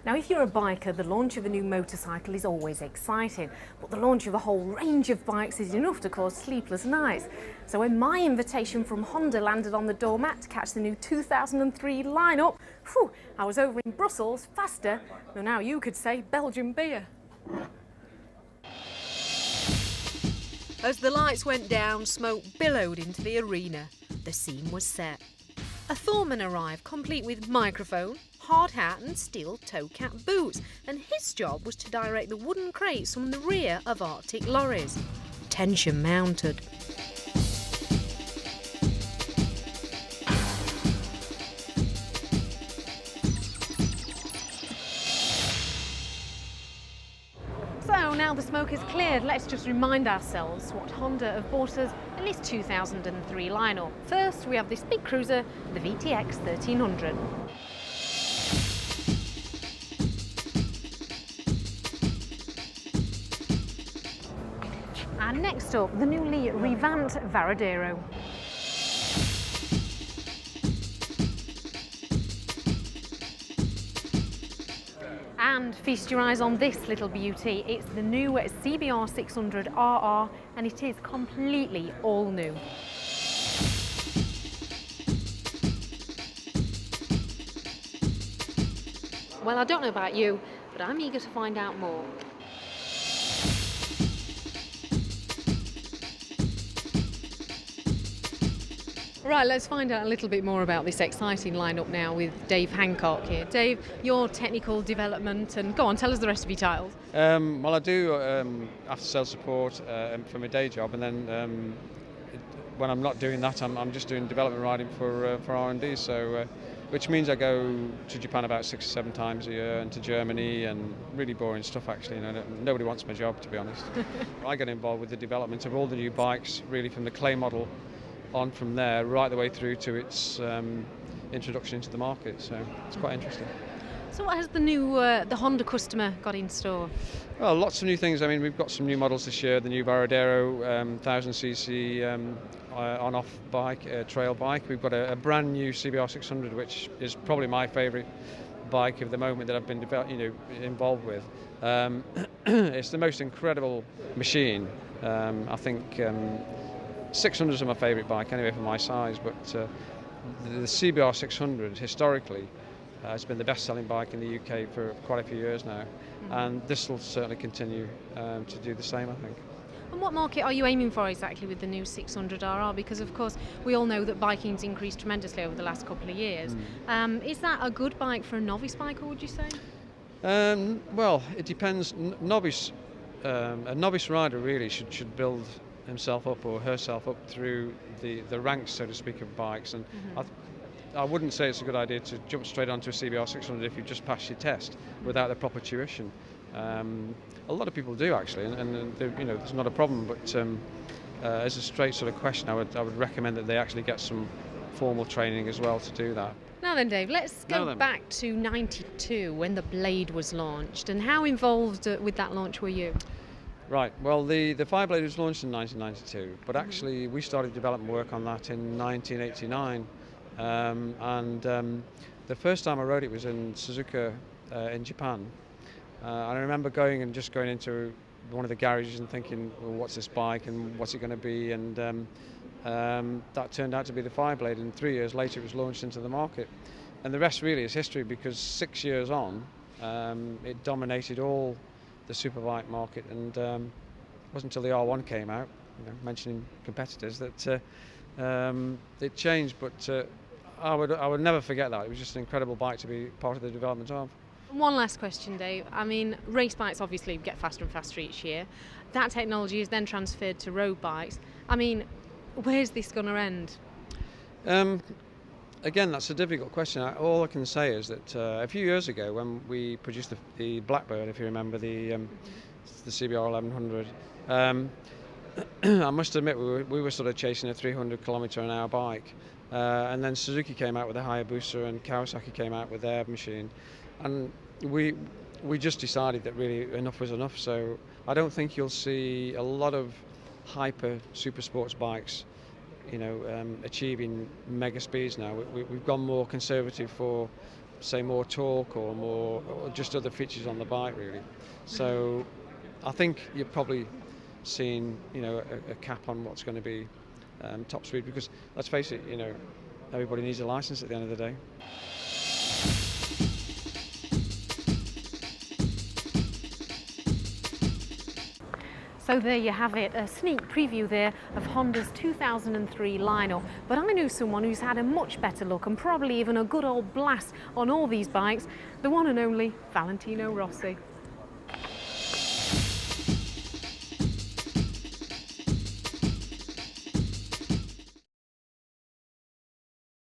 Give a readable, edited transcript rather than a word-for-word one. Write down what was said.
Now, if you're a biker, the launch of a new motorcycle is always exciting, but the launch of a whole range of bikes is enough to cause sleepless nights. So when my invitation from Honda landed on the doormat to catch the new 2003 lineup, I was over in Brussels faster than now you could say Belgian beer. As the lights went down, smoke billowed into the arena. The scene was set. A Thorman arrived, complete with microphone, hard hat and steel toe-cap boots, and his job was to direct the wooden crates from the rear of Arctic lorries. Tension mounted. So now the smoke is cleared, let's just remind ourselves what Honda have bought us in this 2003 lineup. First, we have this big cruiser, the VTX 1300. And next up, the newly revamped Varadero. And feast your eyes on this little beauty. It's the new CBR 600RR, and it is completely all new. Well, I don't know about you, but I'm eager to find out more. Right, let's find out a little bit more about this exciting lineup now with Dave Hancock here. Dave, your technical development, and go on, tell us the rest of your titles. Well, I do after-sales support for my day job, and then when I'm not doing that, I'm just doing development riding for R&D. So, which means I go to Japan about 6 or 7 times a year, and to Germany, and really boring stuff actually. You know, nobody wants my job, to be honest. I get involved with the development of all the new bikes, really from the clay model on from there, right the way through to its introduction into the market. So it's quite interesting. So what has the new the Honda customer got in store? Well, lots of new things. I mean, we've got some new models this year. The new Varadero 1000cc on-off bike, trail bike. We've got a brand new CBR 600, which is probably my favourite bike of the moment that I've been involved with. It's the most incredible machine. I think 600s are my favourite bike anyway for my size, but the CBR 600 historically has been the best-selling bike in the UK for quite a few years now, and this will certainly continue to do the same, I think. And what market are you aiming for exactly with the new 600RR? Because of course we all know that biking's increased tremendously over the last couple of years. Is that a good bike for a novice biker, would you say? Well, it depends. A novice rider really should build himself up or herself up through the ranks, so to speak, of bikes, and I wouldn't say it's a good idea to jump straight onto a CBR 600 if you just passed your test without the proper tuition. A lot of people do actually, and there's not a problem, but as a straight sort of question, I would recommend that they actually get some formal training as well to do that. Now then, Dave, let's go back to '92 when the Blade was launched, and how involved with that launch were you? Right, well the Fireblade was launched in 1992, but actually we started development work on that in 1989, and the first time I rode it was in Suzuka in Japan. I remember going into one of the garages and thinking, well, what's this bike and what's it going to be, and that turned out to be the Fireblade, and 3 years later it was launched into the market. And the rest really is history, because 6 years on it dominated all the superbike market, and it wasn't until the R1 came out, mentioning competitors, that it changed, but I would never forget that. It was just an incredible bike to be part of the development of. One last question, Dave. I mean, race bikes obviously get faster and faster each year. That technology is then transferred to road bikes. I mean, where's this going to end? Again, that's a difficult question. All I can say is that a few years ago, when we produced the Blackbird, if you remember, the CBR 1100, I must admit we were sort of chasing a 300 km/h bike, and then Suzuki came out with a Hayabusa, and Kawasaki came out with their machine, and we just decided that really enough was enough. So I don't think you'll see a lot of hyper super sports bikes achieving mega speeds now. We've gone more conservative for say more torque or more, or just other features on the bike really. So I think you're probably seeing, you know, a cap on what's going to be top speed, because let's face it, you know, everybody needs a license at the end of the day. So there you have it, a sneak preview there of Honda's 2003 lineup. But I knew someone who's had a much better look and probably even a good old blast on all these bikes, the one and only Valentino Rossi.